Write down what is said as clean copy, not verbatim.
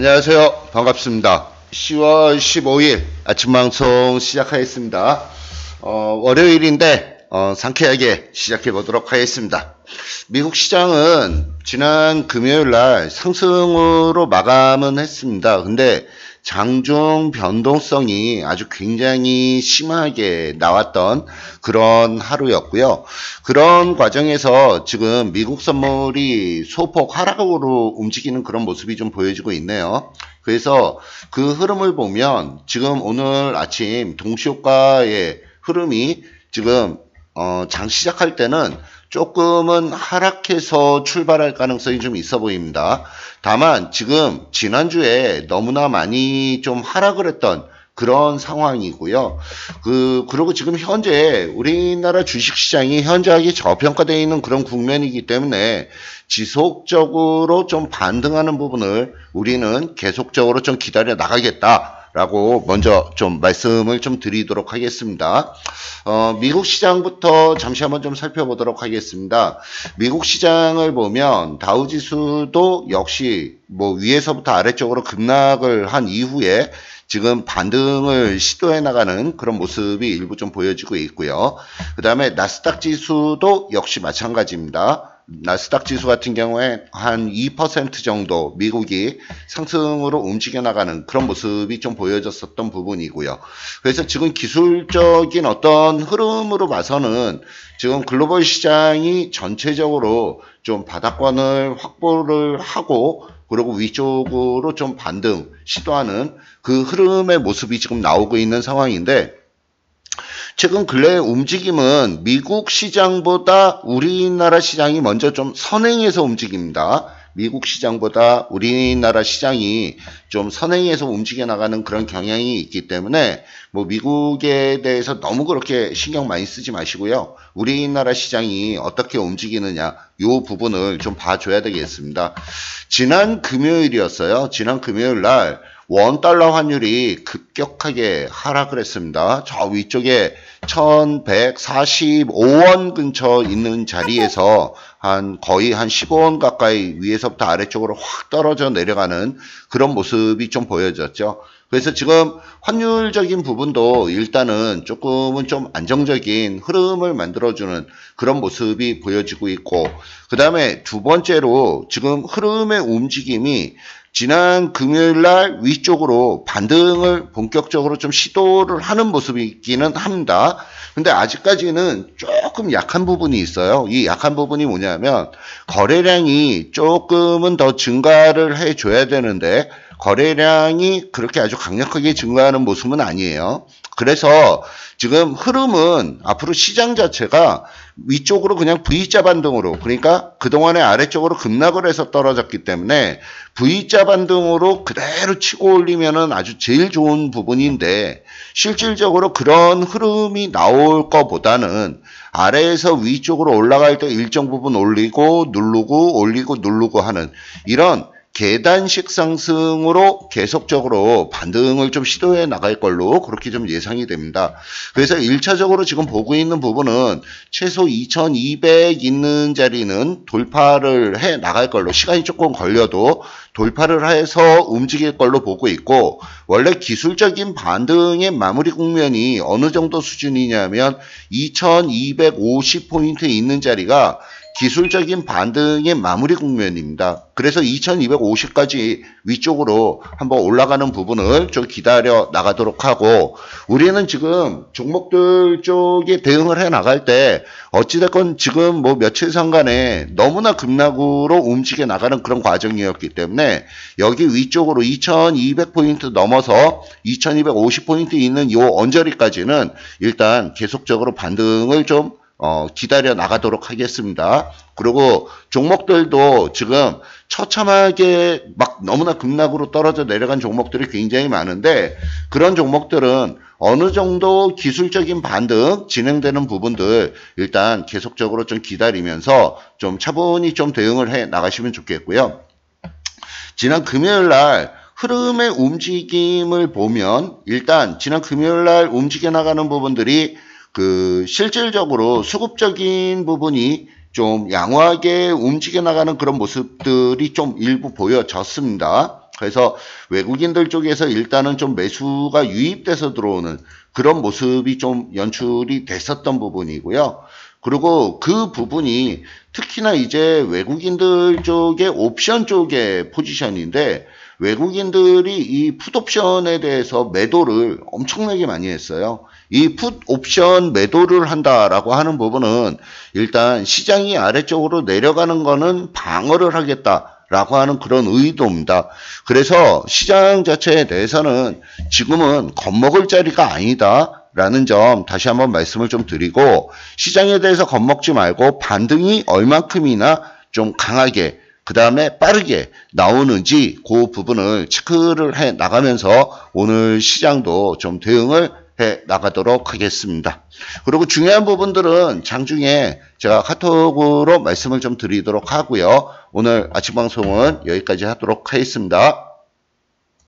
안녕하세요. 반갑습니다. 10월 15일 아침 방송 시작하겠습니다. 월요일인데 상쾌하게 시작해 보도록 하겠습니다. 미국 시장은 지난 금요일 날 상승으로 마감은 했습니다. 근데 장중 변동성이 아주 굉장히 심하게 나왔던 그런 하루였고요. 그런 과정에서 지금 미국 선물이 소폭 하락으로 움직이는 그런 모습이 좀 보여지고 있네요. 그래서 그 흐름을 보면 지금 오늘 아침 동시효과의 흐름이 지금 장 시작할 때는 조금은 하락해서 출발할 가능성이 좀 있어 보입니다. 다만 지금 지난주에 너무나 많이 좀 하락을 했던 그런 상황이고요. 그리고 지금 현재 우리나라 주식시장이 현저하게 저평가되어 있는 그런 국면이기 때문에 지속적으로 좀 반등하는 부분을 우리는 계속적으로 좀 기다려 나가겠다. 라고 먼저 좀 말씀을 좀 드리도록 하겠습니다. 미국 시장부터 잠시 한번 좀 살펴보도록 하겠습니다. 미국 시장을 보면 다우지수도 역시 뭐 위에서부터 아래쪽으로 급락을 한 이후에 지금 반등을 시도해 나가는 그런 모습이 일부 좀 보여지고 있고요. 그 다음에 나스닥 지수도 역시 마찬가지입니다. 나스닥 지수 같은 경우에 한 2% 정도 미국이 상승으로 움직여 나가는 그런 모습이 좀 보여졌었던 부분이고요. 그래서 지금 기술적인 어떤 흐름으로 봐서는 지금 글로벌 시장이 전체적으로 좀 바닥권을 확보를 하고 그리고 위쪽으로 좀 반등 시도하는 그 흐름의 모습이 지금 나오고 있는 상황인데 최근 근래의 움직임은 미국 시장보다 우리나라 시장이 먼저 좀 선행해서 움직입니다. 미국 시장보다 우리나라 시장이 좀 선행해서 움직여 나가는 그런 경향이 있기 때문에 뭐 미국에 대해서 너무 그렇게 신경 많이 쓰지 마시고요. 우리나라 시장이 어떻게 움직이느냐 이 부분을 좀 봐줘야 되겠습니다. 지난 금요일이었어요. 지난 금요일 날 원달러 환율이 급격하게 하락을 했습니다. 저 위쪽에 1145원 근처 있는 자리에서 거의 한 15원 가까이 위에서부터 아래쪽으로 확 떨어져 내려가는 그런 모습이 좀 보여졌죠. 그래서 지금 환율적인 부분도 일단은 조금은 좀 안정적인 흐름을 만들어주는 그런 모습이 보여지고 있고, 그 다음에 두 번째로 지금 흐름의 움직임이 지난 금요일 날 위쪽으로 반등을 본격적으로 좀 시도를 하는 모습이기는 합니다. 근데 아직까지는 조금 약한 부분이 있어요. 이 약한 부분이 뭐냐면 거래량이 조금은 더 증가를 해줘야 되는데 거래량이 그렇게 아주 강력하게 증가하는 모습은 아니에요. 그래서 지금 흐름은 앞으로 시장 자체가 위쪽으로 그냥 V자 반등으로, 그러니까 그동안에 아래쪽으로 급락을 해서 떨어졌기 때문에 V자 반등으로 그대로 치고 올리면은 아주 제일 좋은 부분인데 실질적으로 그런 흐름이 나올 것보다는 아래에서 위쪽으로 올라갈 때 일정 부분 올리고 누르고 올리고 누르고 하는 이런 계단식 상승으로 계속적으로 반등을 좀 시도해 나갈 걸로 그렇게 좀 예상이 됩니다. 그래서 1차적으로 지금 보고 있는 부분은 최소 2200 있는 자리는 돌파를 해 나갈 걸로, 시간이 조금 걸려도 돌파를 해서 움직일 걸로 보고 있고, 원래 기술적인 반등의 마무리 국면이 어느 정도 수준이냐면 2250포인트 있는 자리가 기술적인 반등의 마무리 국면입니다. 그래서 2250까지 위쪽으로 한번 올라가는 부분을 좀 기다려 나가도록 하고, 우리는 지금 종목들 쪽에 대응을 해 나갈 때 어찌됐건 지금 뭐 며칠 상간에 너무나 급락으로 움직여 나가는 그런 과정이었기 때문에 여기 위쪽으로 2200포인트 넘어서 2250포인트 있는 이 언저리까지는 일단 계속적으로 반등을 좀 기다려 나가도록 하겠습니다. 그리고 종목들도 지금 처참하게 막 너무나 급락으로 떨어져 내려간 종목들이 굉장히 많은데 그런 종목들은 어느 정도 기술적인 반등 진행되는 부분들 일단 계속적으로 좀 기다리면서 좀 차분히 좀 대응을 해 나가시면 좋겠고요. 지난 금요일 날 흐름의 움직임을 보면 일단 지난 금요일 날 움직여 나가는 부분들이 실질적으로 수급적인 부분이 좀 양호하게 움직여 나가는 그런 모습들이 좀 일부 보여졌습니다. 그래서 외국인들 쪽에서 일단은 좀 매수가 유입돼서 들어오는 그런 모습이 좀 연출이 됐었던 부분이고요. 그리고 그 부분이 특히나 이제 외국인들 쪽의 옵션 쪽의 포지션인데 외국인들이 이 풋옵션에 대해서 매도를 엄청나게 많이 했어요. 이 풋옵션 매도를 한다라고 하는 부분은 일단 시장이 아래쪽으로 내려가는 거는 방어를 하겠다라고 하는 그런 의도입니다. 그래서 시장 자체에 대해서는 지금은 겁먹을 자리가 아니다. 라는 점 다시 한번 말씀을 좀 드리고 시장에 대해서 겁먹지 말고 반등이 얼만큼이나 좀 강하게 그 다음에 빠르게 나오는지 그 부분을 체크를 해 나가면서 오늘 시장도 좀 대응을 해 나가도록 하겠습니다. 그리고 중요한 부분들은 장중에 제가 카톡으로 말씀을 좀 드리도록 하고요. 오늘 아침 방송은 여기까지 하도록 하겠습니다.